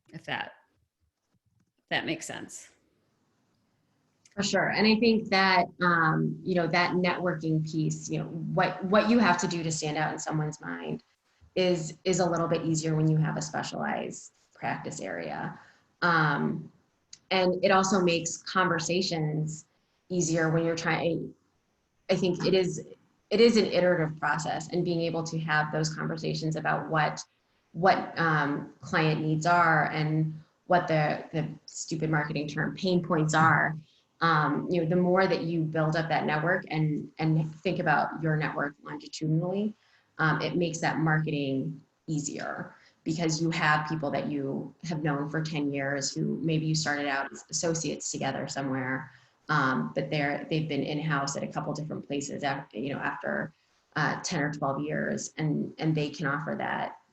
If that makes sense. For sure. And I think that, you know, that networking piece, you know, what you have to do to stand out in someone's mind is a little bit easier when you have a specialized practice area. And it also makes conversations easier when you're trying. I think it is an iterative process, and being able to have those conversations about what client needs are and what the stupid marketing term pain points are. You know, the more that you build up that network and think about your network longitudinally, it makes that marketing easier, because you have people that you have known for 10 years who maybe you started out as associates together somewhere, but they've been in-house at a couple different places after 10 or 12 years, and they can offer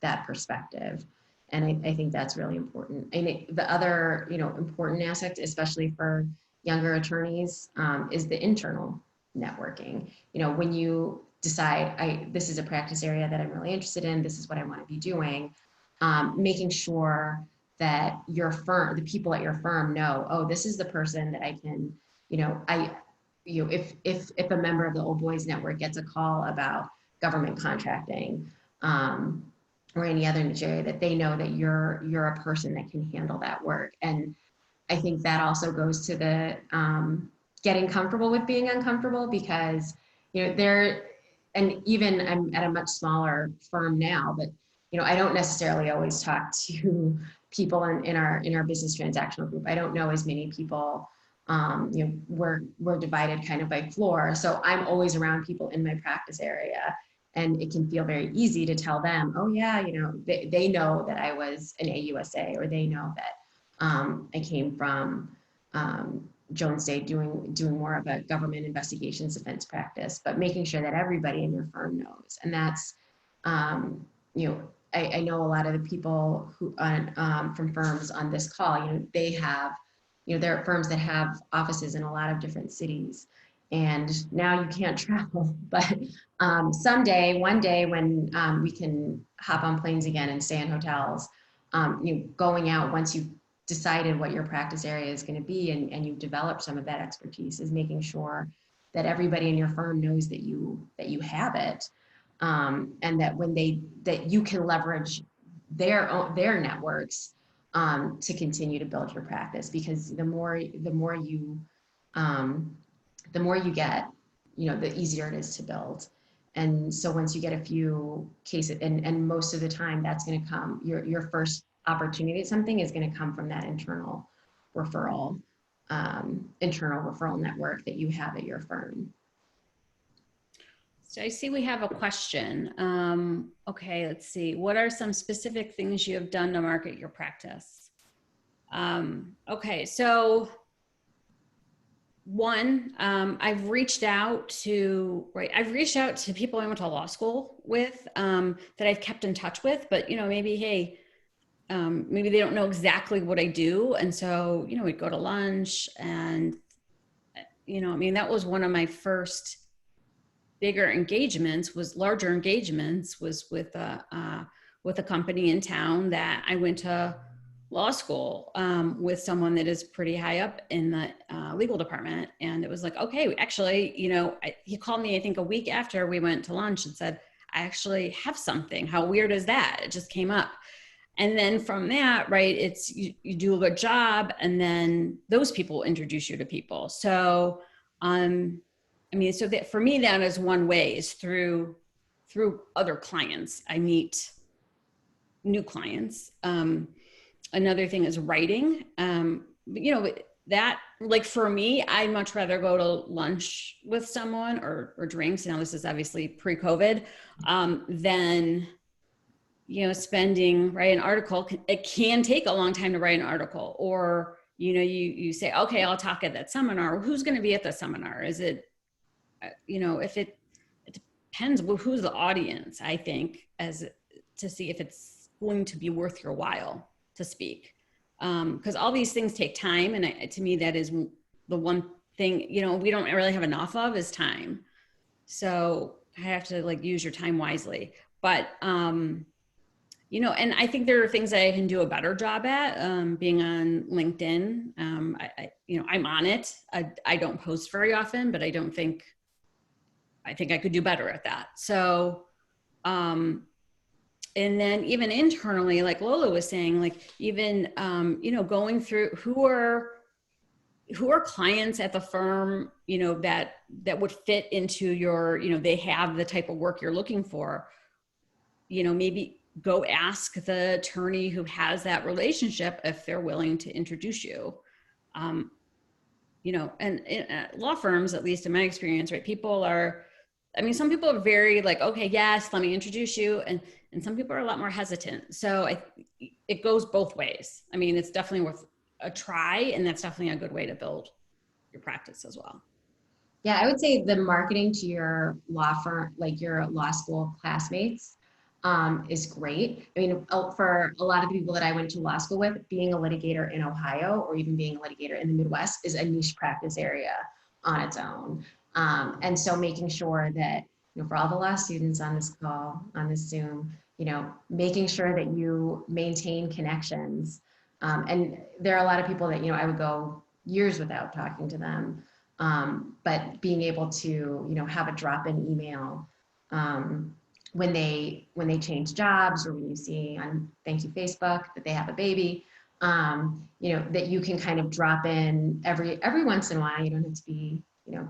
that perspective. And I think that's really important. And the other, you know, important aspect, especially for younger attorneys, is the internal networking. You know, when you decide, this is a practice area that I'm really interested in, this is what I want to be doing, making sure that your firm, the people at your firm know, oh, this is the person that I can, you know, if a member of the Old Boys Network gets a call about government contracting, or any other niche area, that they know that you're a person that can handle that work. And I think that also goes to the getting comfortable with being uncomfortable, because, you know, and even I'm at a much smaller firm now, but, you know, I don't necessarily always talk to people in our business transactional group. I don't know as many people. You know, we're divided kind of by floor. So I'm always around people in my practice area, and it can feel very easy to tell them, oh yeah, you know, they know that I was an AUSA, or they know that I came from Jones Day doing more of a government investigations defense practice, but making sure that everybody in your firm knows. And that's, you know, I know a lot of the people who from firms on this call, you know, they have, you know, there are firms that have offices in a lot of different cities, and now you can't travel. But one day when we can hop on planes again and stay in hotels, you know, going out once you've decided what your practice area is going to be, and you've developed some of that expertise, is making sure that everybody in your firm knows that you have it, and that you can leverage their networks to continue to build your practice. Because the more you get, you know, the easier it is to build. And so once you get a few cases, and most of the time that's going to come, your first opportunity at something is going to come from that internal referral network that you have at your firm. So I see we have a question. Okay, let's see. What are some specific things you have done to market your practice? Okay, so one, I've reached out to people I went to law school with, that I've kept in touch with, but, you know, maybe, hey, maybe they don't know exactly what I do. And so, you know, we'd go to lunch, and I mean, that was one of my first larger engagements was with a company in town that I went to law school with someone that is pretty high up in the legal department. And it was like, okay, actually, he called me, I think a week after we went to lunch and said, I actually have something. How weird is that? It just came up. And then from that, right, it's you do a good job, and then those people introduce you to people. So, I mean, so that for me, that is one way, is through other clients. I meet new clients. Another thing is writing. That, like, for me, I'd much rather go to lunch with someone or drinks. Now, this is obviously pre-COVID, than spending, write an article. It can take a long time to write an article, or, you say, okay, I'll talk at that seminar. Who's going to be at the seminar? Is it, it depends who's the audience, I think, as to see if it's going to be worth your while to speak. Because all these things take time. And to me, that is the one thing, we don't really have enough of, is time. So I have to use your time wisely. But, and I think there are things that I can do a better job at, being on LinkedIn. I'm on it. I don't post very often, but I think I could do better at that. So, and then even internally, like Lola was saying, even, going through who are clients at the firm, that would fit into your, they have the type of work you're looking for, maybe go ask the attorney who has that relationship if they're willing to introduce you. And in law firms, at least in my experience, right, some people are very okay, yes, let me introduce you. And some people are a lot more hesitant. So it goes both ways. I mean, it's definitely worth a try, and that's definitely a good way to build your practice as well. Yeah, I would say the marketing to your law firm, your law school classmates, is great. I mean, for a lot of the people that I went to law school with, being a litigator in Ohio or even being a litigator in the Midwest is a niche practice area on its own. And so making sure that, for all the law students on this call, on this Zoom, making sure that you maintain connections. And there are a lot of people that, I would go years without talking to them. But being able to, have a drop-in email, when they change jobs, or when you see on Thank You Facebook that they have a baby, that you can kind of drop in every once in a while. You don't have to be,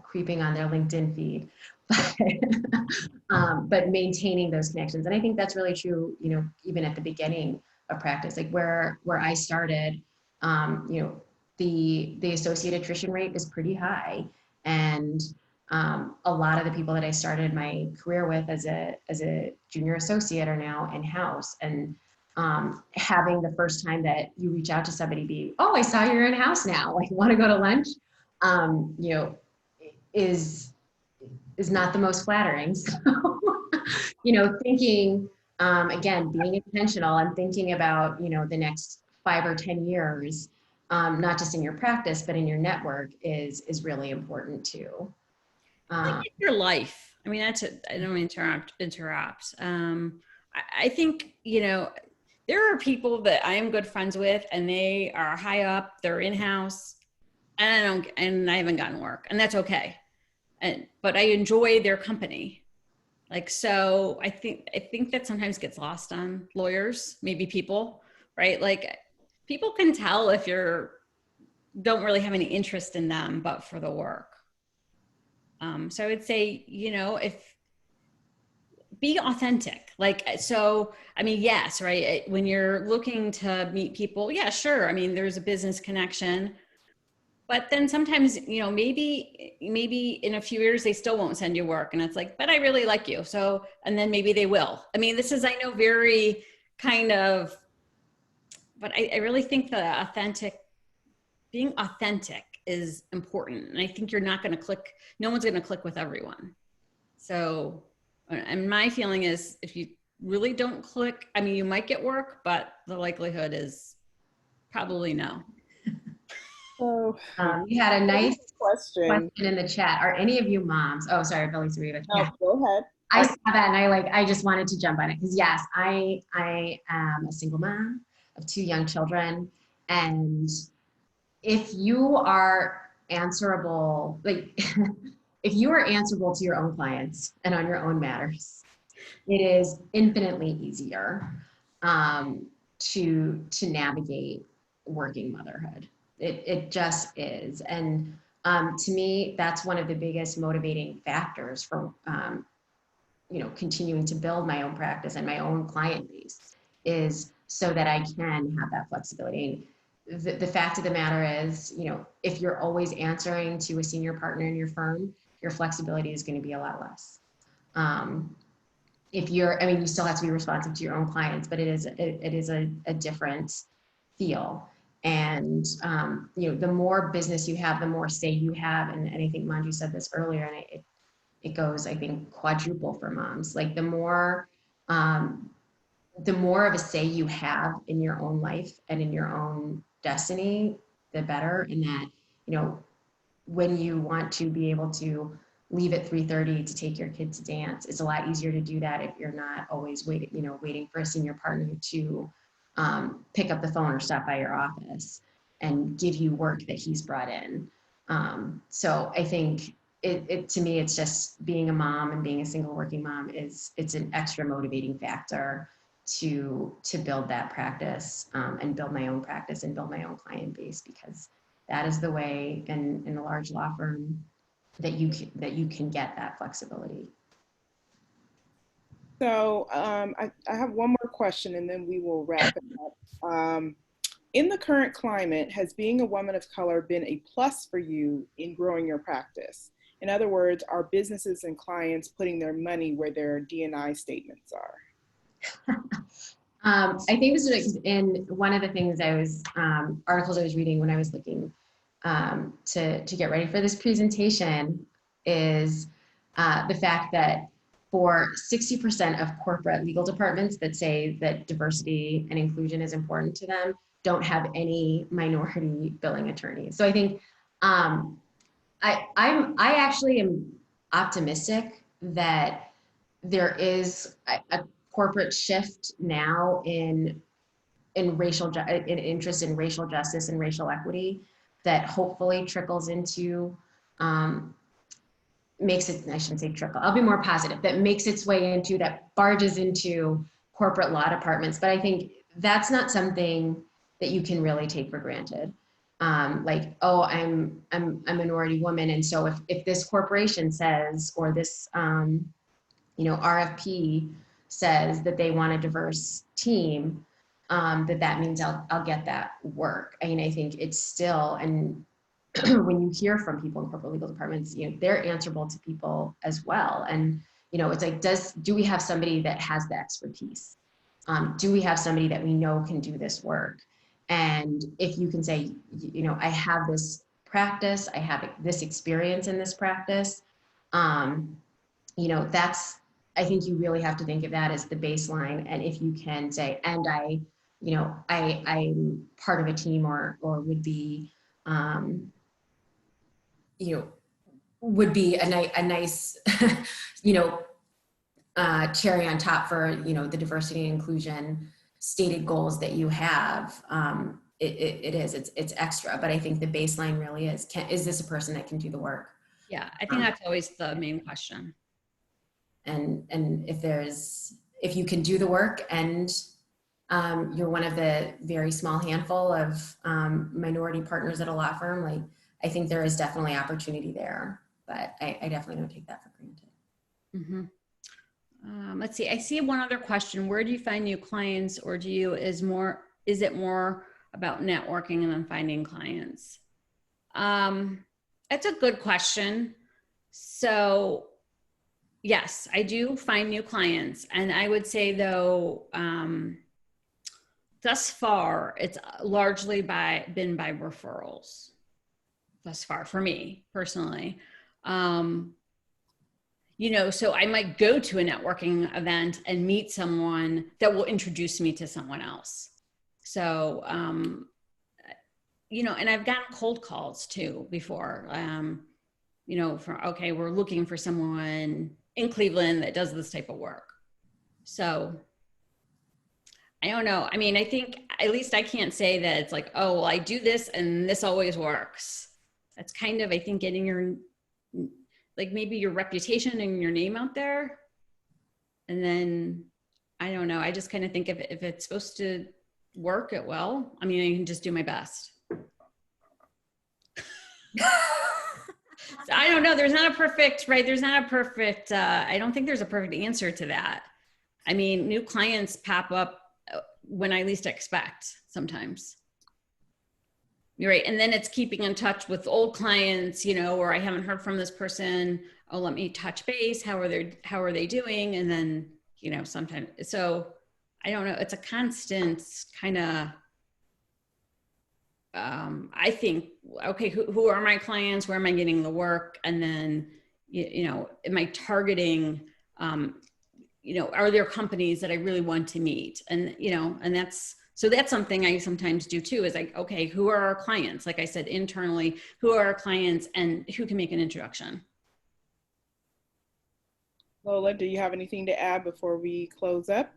creeping on their LinkedIn feed, but maintaining those connections. And I think that's really true, even at the beginning of practice, where I started, the associate attrition rate is pretty high. And a lot of the people that I started my career with as a junior associate are now in-house. And having the first time that you reach out to somebody be, oh, I saw you're in-house now, want to go to lunch, is not the most flattering. So, thinking, again, being intentional and thinking about, the next 5 or 10 years, not just in your practice, but in your network is really important too. Your life. I mean, I don't interrupt. I think, there are people that I am good friends with, and they are high up, they're in-house, and I haven't gotten work, and that's okay. But I enjoy their company. So I think that sometimes gets lost on lawyers, maybe people, right? People can tell if don't really have any interest in them, but for the work. So I would say, be authentic. Yes, right. When you're looking to meet people, yeah, sure. I mean, there's a business connection, but then sometimes, maybe in a few years, they still won't send you work. And it's but I really like you. So, and then maybe they will. I mean, this is, I know, very kind of, but I really think being authentic is important. And I think you're not going to click. No one's going to click with everyone. So, and my feeling is if you really don't click, I mean, you might get work, but the likelihood is probably no. So We had a nice question. question in the chat. Are any of you moms? Oh, sorry, Billy Sarita. No, Yeah, go ahead. I saw that and I just wanted to jump on it because yes, I am a single mom of 2 young children, and if you are answerable, like if you are answerable to your own clients and on your own matters, it is infinitely easier to navigate working motherhood. It just is, and to me, that's one of the biggest motivating factors for continuing to build my own practice and my own client base, is so that I can have that flexibility. The fact of the matter is, if you're always answering to a senior partner in your firm, your flexibility is going to be a lot less. If you're, you still have to be responsive to your own clients, but it is a different feel. And the more business you have, the more say you have. And I think Manju said this earlier, and it goes, I think, quadruple for moms. Like the more of a say you have in your own life and in your own destiny, the better. And that, when you want to be able to leave at 3:30 to take your kid to dance, it's a lot easier to do that if you're not always waiting for a senior partner to pick up the phone or stop by your office and give you work that he's brought in. So I think it to me, it's just being a mom and being a single working mom it's an extra motivating factor to build that practice and build my own practice and build my own client base, because that is the way in a large law firm that you can get that flexibility. So I have one more question and then we will wrap it up. In the current climate, has being a woman of color been a plus for you in growing your practice? In other words, are businesses and clients putting their money where their D&I statements are? I think this is in one of the things articles I was reading when I was looking to get ready for this presentation, is the fact that for 60% of corporate legal departments that say that diversity and inclusion is important to them, don't have any minority billing attorneys. So I think I actually am optimistic that there is a corporate shift now in interest in racial justice and racial equity that hopefully trickles into makes it, I shouldn't say trickle, I'll be more positive, that makes its way into, that barges into corporate law departments. But I think that's not something that you can really take for granted. Like, oh, I'm a minority woman, and so if this corporation says, or this RFP says that they want a diverse team, that means I'll get that work. I mean, I think it's still, and when you hear from people in corporate legal departments, they're answerable to people as well. And it's like, do we have somebody that has the expertise? Do we have somebody that we know can do this work? And if you can say, I have this practice, I have this experience in this practice, that's, I think you really have to think of that as the baseline. And if you can say, and I'm part of a team or would be, would be a nice, cherry on top for, the diversity and inclusion stated goals that you have. It's extra, but I think the baseline really is this a person that can do the work? Yeah, I think that's always the main question. And if you can do the work and you're one of the very small handful of minority partners at a law firm, like, I think there is definitely opportunity there, but I definitely don't take that for granted. Mm-hmm. Let's see. I see one other question. Where do you find new clients, or is it more about networking and then finding clients? That's a good question. So yes, I do find new clients, and I would say though, thus far, it's largely been by referrals. Thus far, for me personally, so I might go to a networking event and meet someone that will introduce me to someone else. So you know, and I've gotten cold calls too before, you know, for, okay, we're looking for someone in Cleveland that does this type of work. So I don't know. I mean, I think at least I can't say that it's like, oh, well, I do this and this always works. That's kind of, I think, getting your, like maybe your reputation and your name out there. And then, I don't know. I just kind of think if it's supposed to work, it will. I mean, I can just do my best. So I don't know. There's not a perfect, right? There's not a perfect, I don't think there's a perfect answer to that. I mean, new clients pop up when I least expect sometimes. You're right. And then it's keeping in touch with old clients, you know, or I haven't heard from this person. Oh, let me touch base. How are they doing? And then, you know, sometimes, so I don't know. It's a constant kind of, I think, okay, who are my clients? Where am I getting the work? And then, you know, am I targeting, you know, are there companies that I really want to meet? And, you know, and that's something I sometimes do too, is like, okay, who are our clients? Like I said, internally, who are our clients and who can make an introduction? Lola, do you have anything to add before we close up?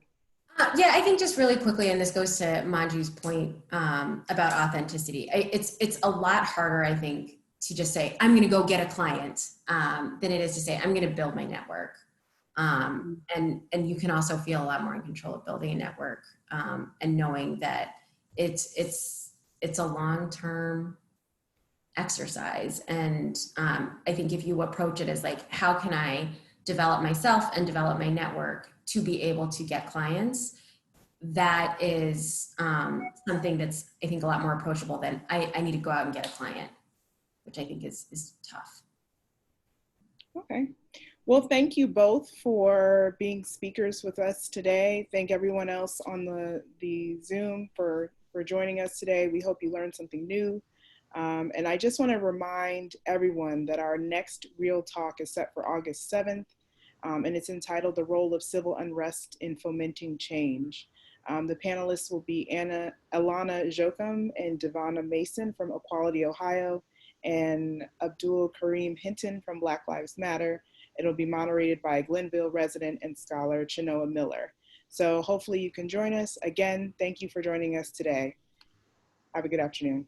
Yeah, I think just really quickly, and this goes to Manju's point about authenticity. It's a lot harder, I think, to just say, I'm going to go get a client than it is to say, I'm going to build my network. And you can also feel a lot more in control of building a network and knowing that it's a long-term exercise. And I think if you approach it as like, how can I develop myself and develop my network to be able to get clients, that is something that's, I think, a lot more approachable than I need to go out and get a client, which I think is tough. Okay. Well, thank you both for being speakers with us today. Thank everyone else on the Zoom for joining us today. We hope you learned something new. And I just want to remind everyone that our next Real Talk is set for August 7th, and it's entitled The Role of Civil Unrest in Fomenting Change. The panelists will be Alana Jokum and Devonna Mason from Equality Ohio, and Abdul Kareem Hinton from Black Lives Matter. It'll be moderated by Glenville resident and scholar Chenoa Miller. So hopefully you can join us. Again, thank you for joining us today. Have a good afternoon.